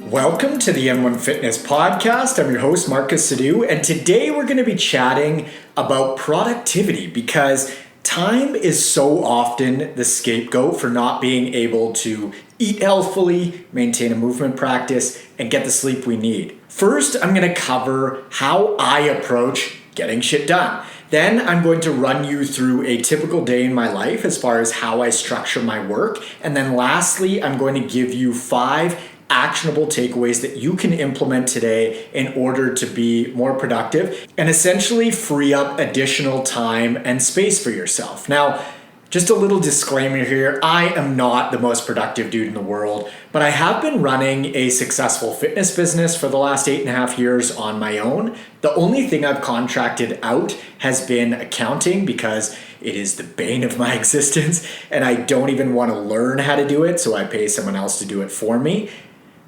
Welcome to the N1 Fitness Podcast. I'm your host, Marcus Sadu, and today we're going to be chatting about productivity because time is so often the scapegoat for not being able to eat healthfully, maintain a movement practice, and get the sleep we need. First, I'm going to cover how I approach getting shit done. Then I'm going to run you through a typical day in my life as far as how I structure my work. And then lastly, I'm going to give you 5 actionable takeaways that you can implement today in order to be more productive and essentially free up additional time and space for yourself. Now, just a little disclaimer here, I am not the most productive dude in the world, but I have been running a successful fitness business for the last 8.5 years on my own. The only thing I've contracted out has been accounting because it is the bane of my existence and I don't even want to learn how to do it, so I pay someone else to do it for me.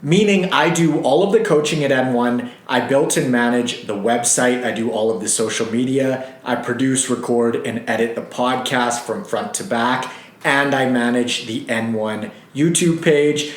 Meaning I do all of the coaching at N1, I built and manage the website, I do all of the social media, I produce, record, and edit the podcast from front to back, and I manage the N1 YouTube page.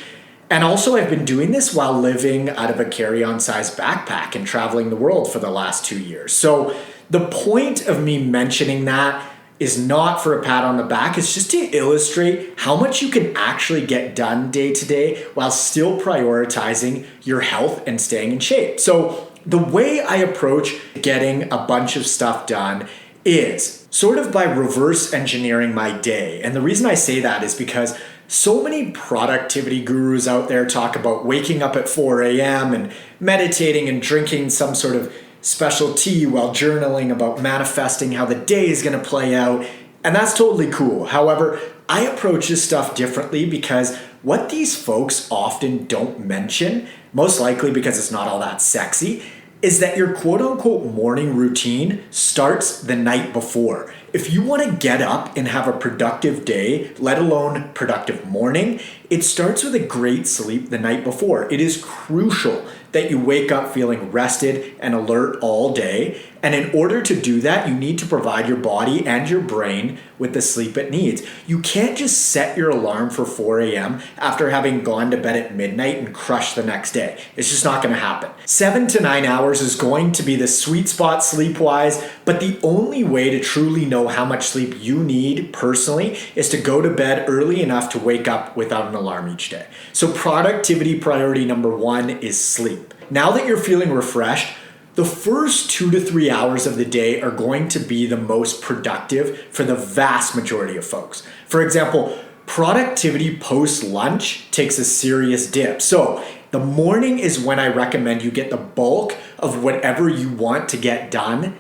And also I've been doing this while living out of a carry-on size backpack and traveling the world for the last 2 years. So the point of me mentioning that is not for a pat on the back, it's just to illustrate how much you can actually get done day to day while still prioritizing your health and staying in shape. So the way I approach getting a bunch of stuff done is sort of by reverse engineering my day. And the reason I say that is because so many productivity gurus out there talk about waking up at 4 a.m. and meditating and drinking some sort of special tea while journaling about manifesting how the day is going to play out. And that's totally cool. However, I approach this stuff differently because what these folks often don't mention, most likely because it's not all that sexy, is that your quote unquote morning routine starts the night before. If you want to get up and have a productive day, let alone productive morning, it starts with a great sleep the night before. It is crucial that you wake up feeling rested and alert all day. And in order to do that, you need to provide your body and your brain with the sleep it needs. You can't just set your alarm for 4 a.m. after having gone to bed at midnight and crush the next day. It's just not going to happen. 7 to 9 hours is going to be the sweet spot sleep-wise, but the only way to truly know how much sleep you need personally is to go to bed early enough to wake up without an alarm each day. So productivity priority number 1 is sleep. Now that you're feeling refreshed, the first 2 to 3 hours of the day are going to be the most productive for the vast majority of folks. For example, productivity post-lunch takes a serious dip. So the morning is when I recommend you get the bulk of whatever you want to get done,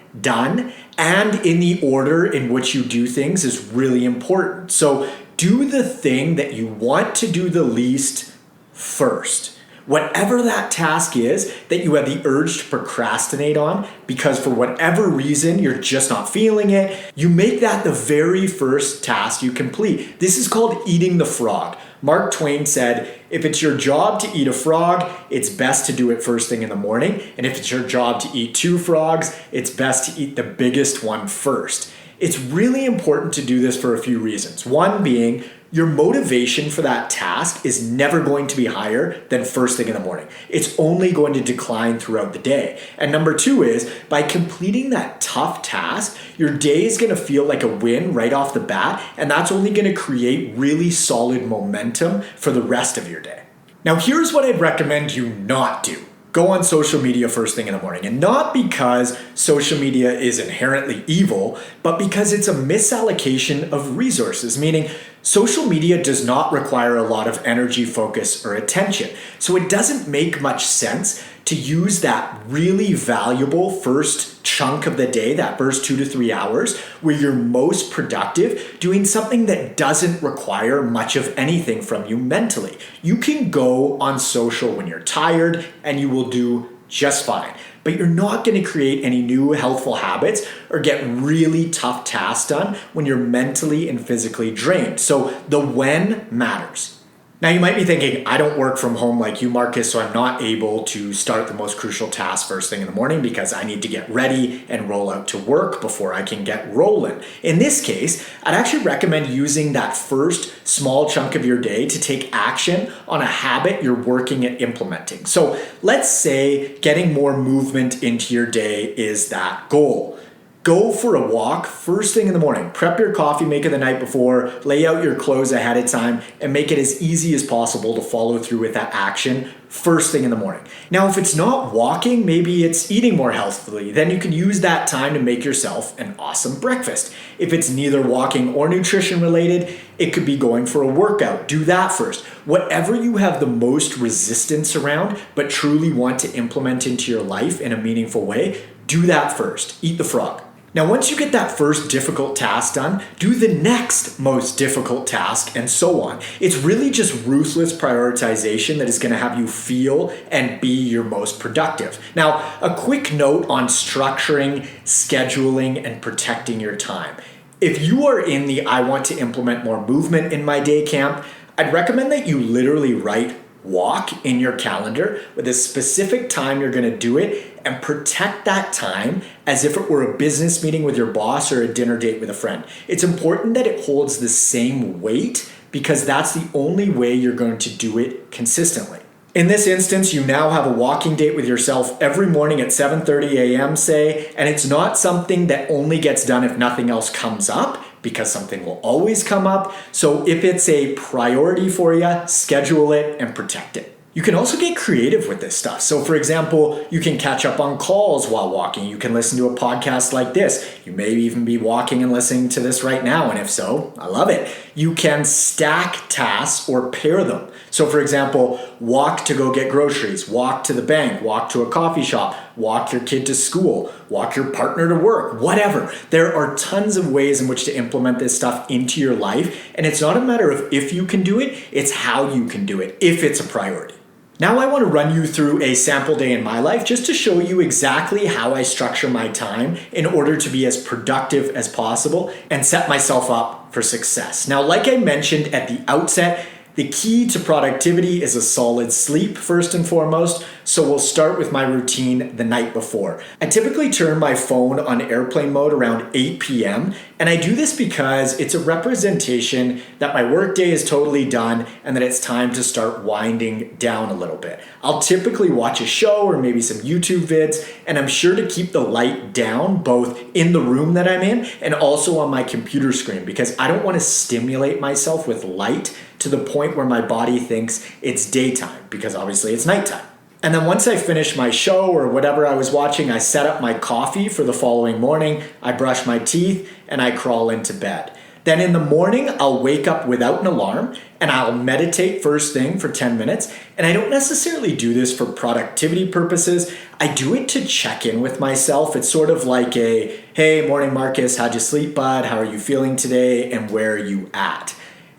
and in the order in which you do things is really important. So do the thing that you want to do the least first. Whatever that task is that you have the urge to procrastinate on because for whatever reason you're just not feeling it, you make that the very first task you complete. This is called eating the frog. Mark Twain said, if it's your job to eat a frog, it's best to do it first thing in the morning. And if it's your job to eat 2 frogs, it's best to eat the biggest one first. It's really important to do this for a few reasons. One being, your motivation for that task is never going to be higher than first thing in the morning. It's only going to decline throughout the day. And number 2 is, by completing that tough task, your day is going to feel like a win right off the bat, and that's only going to create really solid momentum for the rest of your day. Now, here's what I'd recommend you not do. Go on social media first thing in the morning. And not because social media is inherently evil, but because it's a misallocation of resources, meaning social media does not require a lot of energy, focus, or attention. So it doesn't make much sense to use that really valuable first chunk of the day, that first 2 to 3 hours, where you're most productive, doing something that doesn't require much of anything from you mentally. You can go on social when you're tired and you will do just fine. But you're not going to create any new healthful habits or get really tough tasks done when you're mentally and physically drained. So the when matters. Now you might be thinking, I don't work from home like you, Marcus, so I'm not able to start the most crucial task first thing in the morning because I need to get ready and roll out to work before I can get rolling. In this case, I'd actually recommend using that first small chunk of your day to take action on a habit you're working at implementing. So let's say getting more movement into your day is that goal. Go for a walk first thing in the morning. Prep your coffee maker the night before, lay out your clothes ahead of time, and make it as easy as possible to follow through with that action first thing in the morning. Now, if it's not walking, maybe it's eating more healthily, then you can use that time to make yourself an awesome breakfast. If it's neither walking or nutrition related, it could be going for a workout. Do that first. Whatever you have the most resistance around, but truly want to implement into your life in a meaningful way, do that first. Eat the frog. Now, once you get that first difficult task done, do the next most difficult task and so on. It's really just ruthless prioritization that is going to have you feel and be your most productive. Now, a quick note on structuring, scheduling, and protecting your time. If you are in the I want to implement more movement in my day camp, I'd recommend that you literally write walk in your calendar with a specific time you're going to do it and protect that time as if it were a business meeting with your boss or a dinner date with a friend. It's important that it holds the same weight because that's the only way you're going to do it consistently. In this instance, you now have a walking date with yourself every morning at 7:30 a.m., say, and it's not something that only gets done if nothing else comes up, because something will always come up. So if it's a priority for you, schedule it and protect it. You can also get creative with this stuff. So for example, you can catch up on calls while walking. You can listen to a podcast like this. You may even be walking and listening to this right now. And if so, I love it. You can stack tasks or pair them. So for example, walk to go get groceries, walk to the bank, walk to a coffee shop, walk your kid to school, walk your partner to work, whatever. There are tons of ways in which to implement this stuff into your life. And it's not a matter of if you can do it, it's how you can do it, if it's a priority. Now I want to run you through a sample day in my life just to show you exactly how I structure my time in order to be as productive as possible and set myself up for success. Now, like I mentioned at the outset, the key to productivity is a solid sleep first and foremost, so we'll start with my routine the night before. I typically turn my phone on airplane mode around 8 p.m., and I do this because it's a representation that my workday is totally done and that it's time to start winding down a little bit. I'll typically watch a show or maybe some YouTube vids, and I'm sure to keep the light down both in the room that I'm in and also on my computer screen because I don't want to stimulate myself with light to the point where my body thinks it's daytime because obviously it's nighttime. And then once I finish my show or whatever I was watching, I set up my coffee for the following morning, I brush my teeth, and I crawl into bed. Then in the morning, I'll wake up without an alarm and I'll meditate first thing for 10 minutes. And I don't necessarily do this for productivity purposes. I do it to check in with myself. It's sort of like a, hey, morning Marcus, how'd you sleep, bud? How are you feeling today? And where are you at?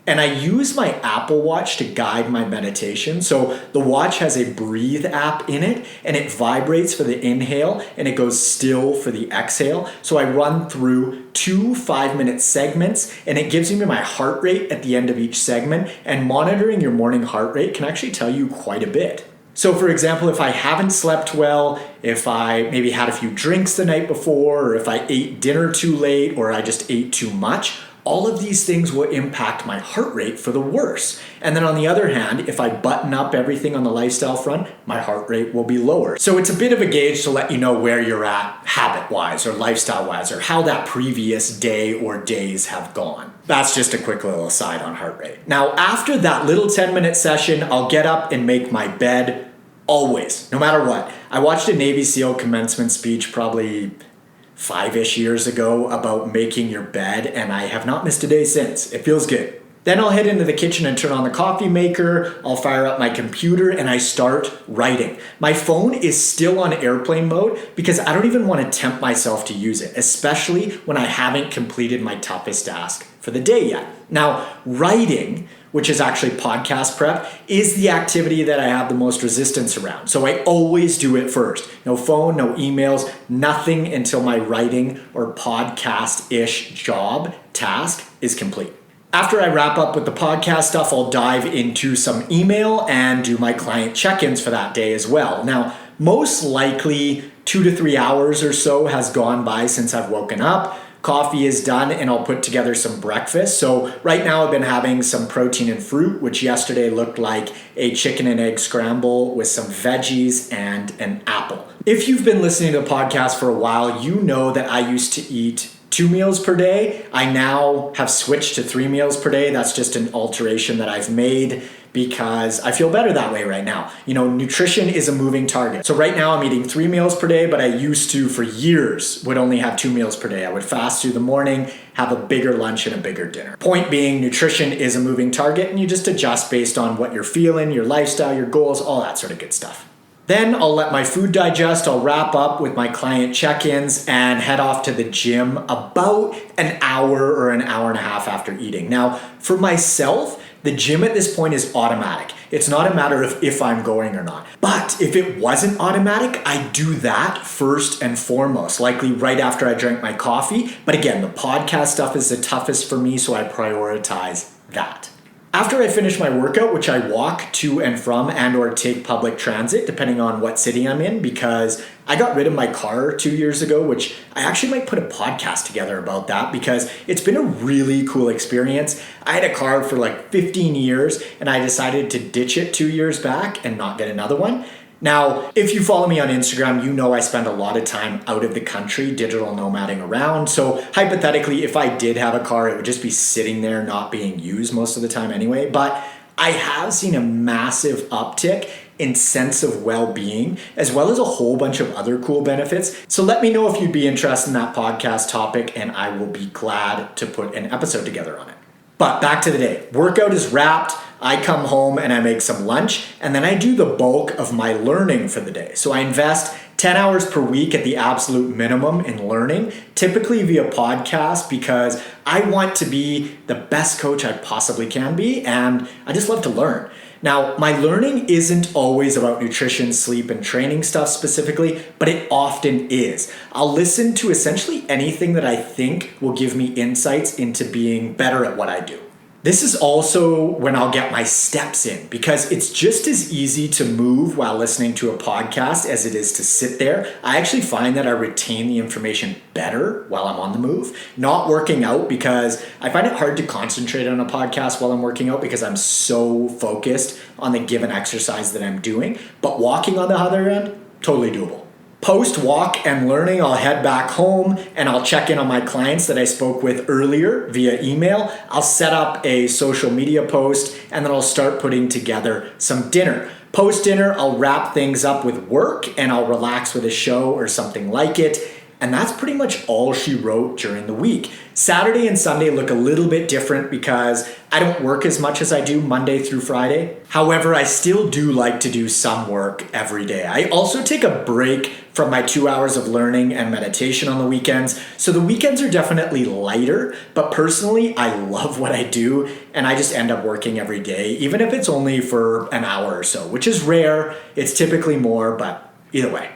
And I use my Apple Watch to guide my meditation. So the watch has a breathe app in it and it vibrates for the inhale and it goes still for the exhale. So I run through 2 5-minute segments and it gives me my heart rate at the end of each segment. And monitoring your morning heart rate can actually tell you quite a bit. So for example, if I haven't slept well, if I maybe had a few drinks the night before, or if I ate dinner too late, or I just ate too much, all of these things will impact my heart rate for the worse. And then on the other hand, if I button up everything on the lifestyle front, my heart rate will be lower. So it's a bit of a gauge to let you know where you're at habit-wise or lifestyle-wise or how that previous day or days have gone. That's just a quick little aside on heart rate. Now, after that little 10-minute session, I'll get up and make my bed always, no matter what. I watched a Navy SEAL commencement speech probably 5-ish years ago about making your bed, and I have not missed a day since. It feels good. Then I'll head into the kitchen and turn on the coffee maker. I'll fire up my computer and I start writing. My phone is still on airplane mode because I don't even want to tempt myself to use it, especially when I haven't completed my toughest task for the day yet. Now, writing, which is actually podcast prep, is the activity that I have the most resistance around. So I always do it first. No phone, no emails, nothing until my writing or podcast-ish job task is complete. After I wrap up with the podcast stuff, I'll dive into some email and do my client check-ins for that day as well. Now, most likely 2 to 3 hours or so has gone by since I've woken up. Coffee is done and I'll put together some breakfast. So right now I've been having some protein and fruit, which yesterday looked like a chicken and egg scramble with some veggies and an apple. If you've been listening to the podcast for a while, you know that I used to eat 2 meals per day. I now have switched to 3 meals per day. That's just an alteration that I've made because I feel better that way right now. You know, nutrition is a moving target. So right now I'm eating 3 meals per day, but I used to, for years, would only have 2 meals per day. I would fast through the morning, have a bigger lunch and a bigger dinner. Point being, nutrition is a moving target and you just adjust based on what you're feeling, your lifestyle, your goals, all that sort of good stuff. Then I'll let my food digest, I'll wrap up with my client check-ins and head off to the gym about an hour or an hour and a half after eating. Now, for myself, the gym at this point is automatic. It's not a matter of if I'm going or not. But if it wasn't automatic, I do that first and foremost, likely right after I drink my coffee. But again, the podcast stuff is the toughest for me, so I prioritize that. After I finish my workout, which I walk to and from and or take public transit, depending on what city I'm in, because I got rid of my car 2 years ago, which I actually might put a podcast together about that because it's been a really cool experience. I had a car for like 15 years and I decided to ditch it 2 years back and not get another one. Now, if you follow me on Instagram, you know I spend a lot of time out of the country, digital nomading around. So hypothetically, if I did have a car, it would just be sitting there not being used most of the time anyway. But I have seen a massive uptick in sense of well-being, as well as a whole bunch of other cool benefits. So let me know if you'd be interested in that podcast topic, and I will be glad to put an episode together on it. But back to the day. Workout is wrapped. I come home and I make some lunch, and then I do the bulk of my learning for the day. So I invest 10 hours per week at the absolute minimum in learning, typically via podcast, because I want to be the best coach I possibly can be, and I just love to learn. Now, my learning isn't always about nutrition, sleep, and training stuff specifically, but it often is. I'll listen to essentially anything that I think will give me insights into being better at what I do. This is also when I'll get my steps in, because it's just as easy to move while listening to a podcast as it is to sit there. I actually find that I retain the information better while I'm on the move. Not working out, because I find it hard to concentrate on a podcast while I'm working out because I'm so focused on the given exercise that I'm doing. But walking on the other end, totally doable. Post-walk and learning, I'll head back home and I'll check in on my clients that I spoke with earlier via email. I'll set up a social media post and then I'll start putting together some dinner. Post-dinner, I'll wrap things up with work and I'll relax with a show or something like it. And that's pretty much all she wrote during the week. Saturday and Sunday look a little bit different because I don't work as much as I do Monday through Friday. However, I still do like to do some work every day. I also take a break from my 2 hours of learning and meditation on the weekends. So the weekends are definitely lighter, but personally, I love what I do and I just end up working every day, even if it's only for an hour or so, which is rare. It's typically more, but either way.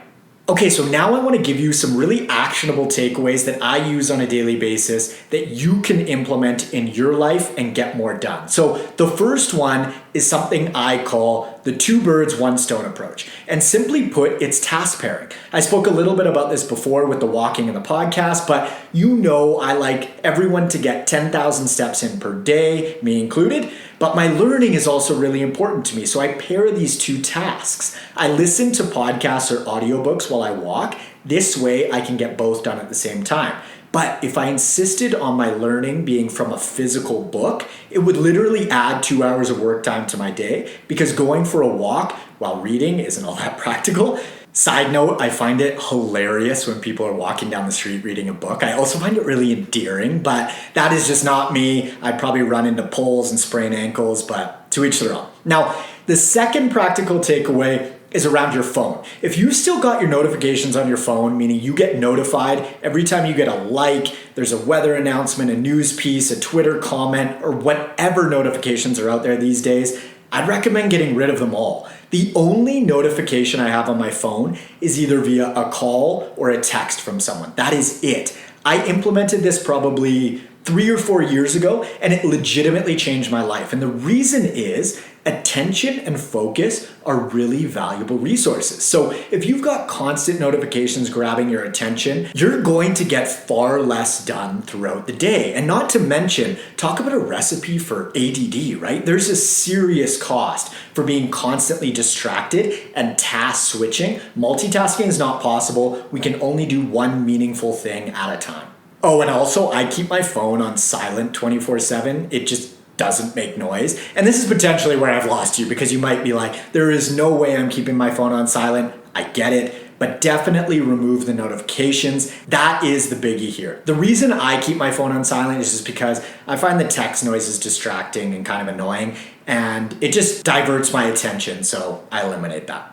Okay, so now I want to give you some really actionable takeaways that I use on a daily basis that you can implement in your life and get more done. So the first one is something I call the 2 birds, 1 stone approach. And simply put, it's task pairing. I spoke a little bit about this before with the walking and the podcast, but you know I like everyone to get 10,000 steps in per day, me included. But my learning is also really important to me. So I pair these 2 tasks. I listen to podcasts or audiobooks while I walk. This way I can get both done at the same time. But if I insisted on my learning being from a physical book, it would literally add 2 hours of work time to my day, because going for a walk while reading isn't all that practical. Side note, I find it hilarious when people are walking down the street reading a book. I also find it really endearing, but that is just not me. I'd probably run into poles and sprain ankles, but to each their own. Now, the second practical takeaway is around your phone. If you still got your notifications on your phone, meaning you get notified every time you get a like, there's a weather announcement, a news piece, a Twitter comment, or whatever notifications are out there these days, I'd recommend getting rid of them all. The only notification I have on my phone is either via a call or a text from someone. That is it. I implemented this probably 3 or 4 years ago, and it legitimately changed my life. And the reason is attention and focus are really valuable resources. So if you've got constant notifications grabbing your attention, you're going to get far less done throughout the day. And not to mention, talk about a recipe for ADD, right? There's a serious cost for being constantly distracted and task switching. Multitasking is not possible. We can only do one meaningful thing at a time. Oh, and also I keep my phone on silent 24/7. It just doesn't make noise. And this is potentially where I've lost you, because you might be like, there is no way I'm keeping my phone on silent. I get it, but definitely remove the notifications. That is the biggie here. The reason I keep my phone on silent is just because I find the text noises distracting and kind of annoying, and it just diverts my attention, so I eliminate that.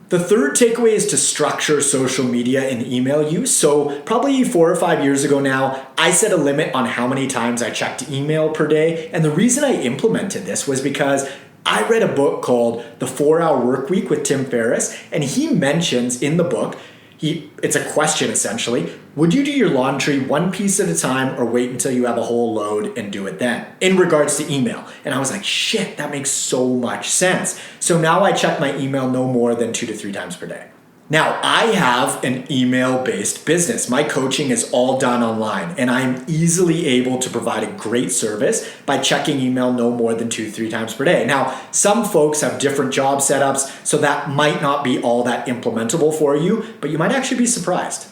The third takeaway is to structure social media and email use. So probably 4 or 5 years ago now, I set a limit on how many times I checked email per day. And the reason I implemented this was because I read a book called The 4-Hour Workweek with Tim Ferriss, and he mentions in the book, it's a question essentially, would you do your laundry one piece at a time or wait until you have a whole load and do it then? In regards to email. And I was like, shit, that makes so much sense. So now I check my email no more than 2 to 3 times per day. Now, I have an email-based business. My coaching is all done online, and I'm easily able to provide a great service by checking email no more than 2-3 times per day. Now, some folks have different job setups, so that might not be all that implementable for you, but you might actually be surprised.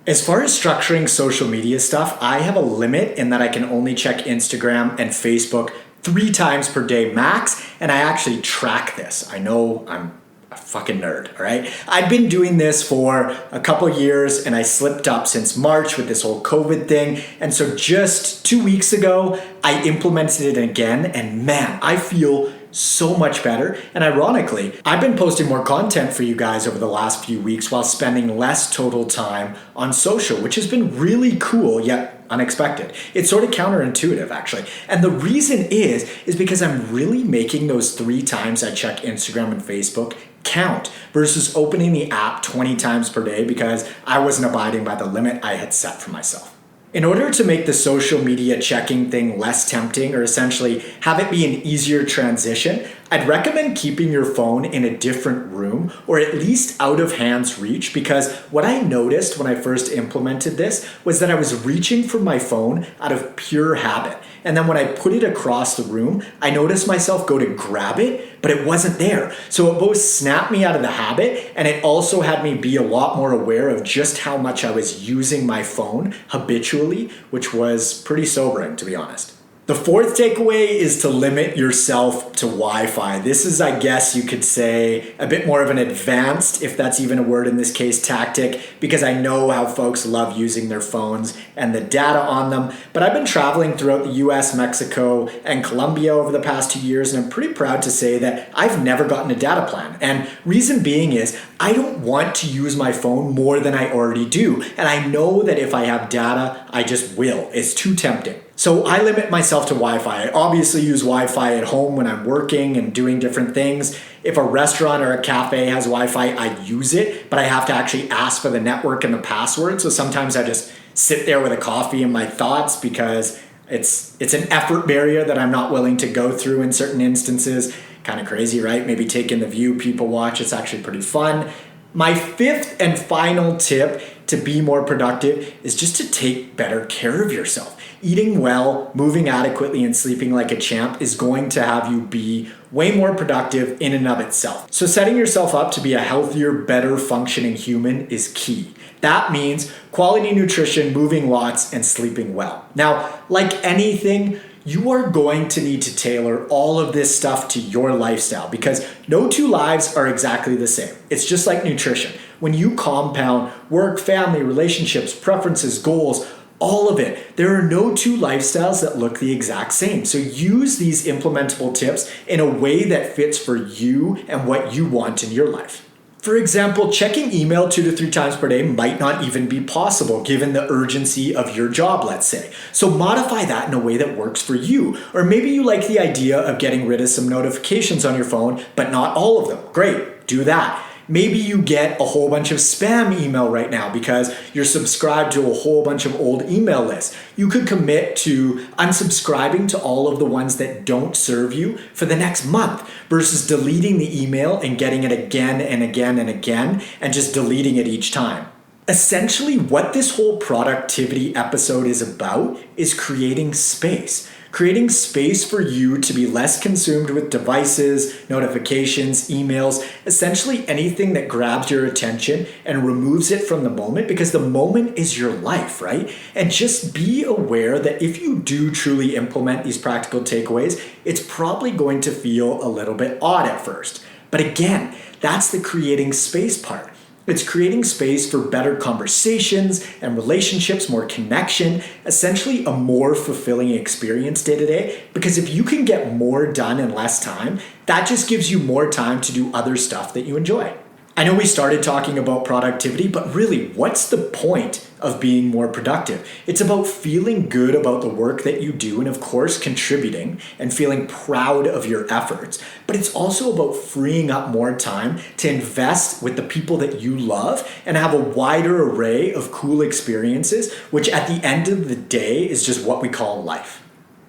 As far as structuring social media stuff, I have a limit in that I can only check Instagram and Facebook 3 times per day max, and I actually track this. I know I'm a fucking nerd, all right? I've been doing this for a couple years, and I slipped up since March with this whole COVID thing. And so just 2 weeks ago, I implemented it again, and man, I feel so much better. And ironically, I've been posting more content for you guys over the last few weeks while spending less total time on social, which has been really cool, yet unexpected. It's sort of counterintuitive, actually. And the reason is because I'm really making those 3 times I check Instagram and Facebook count versus opening the app 20 times per day because I wasn't abiding by the limit I had set for myself. In order to make the social media checking thing less tempting, or essentially have it be an easier transition, I'd recommend keeping your phone in a different room or at least out of hand's reach, because what I noticed when I first implemented this was that I was reaching for my phone out of pure habit. And then when I put it across the room, I noticed myself go to grab it, but it wasn't there. So it both snapped me out of the habit, and it also had me be a lot more aware of just how much I was using my phone habitually, which was pretty sobering, to be honest. The fourth takeaway is to limit yourself to Wi-Fi. This is, I guess you could say, a bit more of an advanced, if that's even a word in this case, tactic, because I know how folks love using their phones and the data on them. But I've been traveling throughout the US, Mexico, and Colombia over the past 2 years, and I'm pretty proud to say that I've never gotten a data plan. And reason being is I don't want to use my phone more than I already do. And I know that if I have data, I just will. It's too tempting. So I limit myself to Wi-Fi. I obviously use Wi-Fi at home when I'm working and doing different things. If a restaurant or a cafe has Wi-Fi, I use it, but I have to actually ask for the network and the password. So sometimes I just sit there with a coffee and my thoughts because it's an effort barrier that I'm not willing to go through in certain instances. Kind of crazy, right? Maybe taking the view people watch. It's actually pretty fun. My fifth and final tip to be more productive is just to take better care of yourself. Eating well, moving adequately, and sleeping like a champ is going to have you be way more productive in and of itself. So setting yourself up to be a healthier, better functioning human is key. That means quality nutrition, moving lots, and sleeping well. Now, like anything, you are going to need to tailor all of this stuff to your lifestyle because no 2 lives are exactly the same. It's just like nutrition. When you compound work, family, relationships, preferences, goals, all of it, there are no 2 lifestyles that look the exact same. So use these implementable tips in a way that fits for you and what you want in your life. For example, checking email 2 to 3 times per day might not even be possible given the urgency of your job, let's say. So modify that in a way that works for you. Or maybe you like the idea of getting rid of some notifications on your phone, but not all of them. Great, do that. Maybe you get a whole bunch of spam email right now because you're subscribed to a whole bunch of old email lists. You could commit to unsubscribing to all of the ones that don't serve you for the next month versus deleting the email and getting it again and again and again and just deleting it each time. Essentially, what this whole productivity episode is about is creating space. Creating space for you to be less consumed with devices, notifications, emails, essentially anything that grabs your attention and removes it from the moment, because the moment is your life, right? And just be aware that if you do truly implement these practical takeaways, it's probably going to feel a little bit odd at first. But again, that's the creating space part. It's creating space for better conversations and relationships, more connection, essentially a more fulfilling experience day to day. Because if you can get more done in less time, that just gives you more time to do other stuff that you enjoy. I know we started talking about productivity, but really, what's the point of being more productive? It's about feeling good about the work that you do and, of course, contributing and feeling proud of your efforts. But it's also about freeing up more time to invest with the people that you love and have a wider array of cool experiences, which at the end of the day is just what we call life.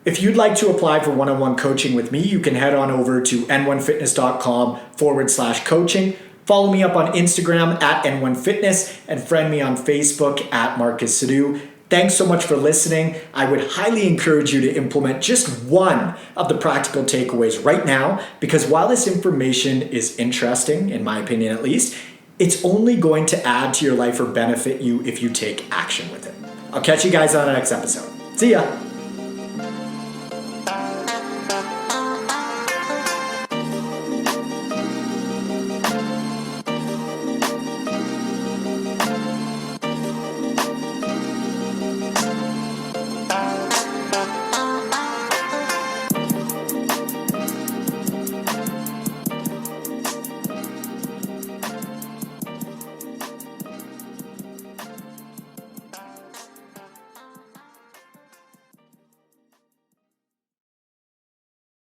If you'd like to apply for one-on-one coaching with me, you can head on over to n1fitness.com/coaching. Follow me up on Instagram at N1Fitness and friend me on Facebook at Marcus Sadu. Thanks so much for listening. I would highly encourage you to implement just one of the practical takeaways right now, because while this information is interesting, in my opinion at least, it's only going to add to your life or benefit you if you take action with it. I'll catch you guys on the next episode. See ya.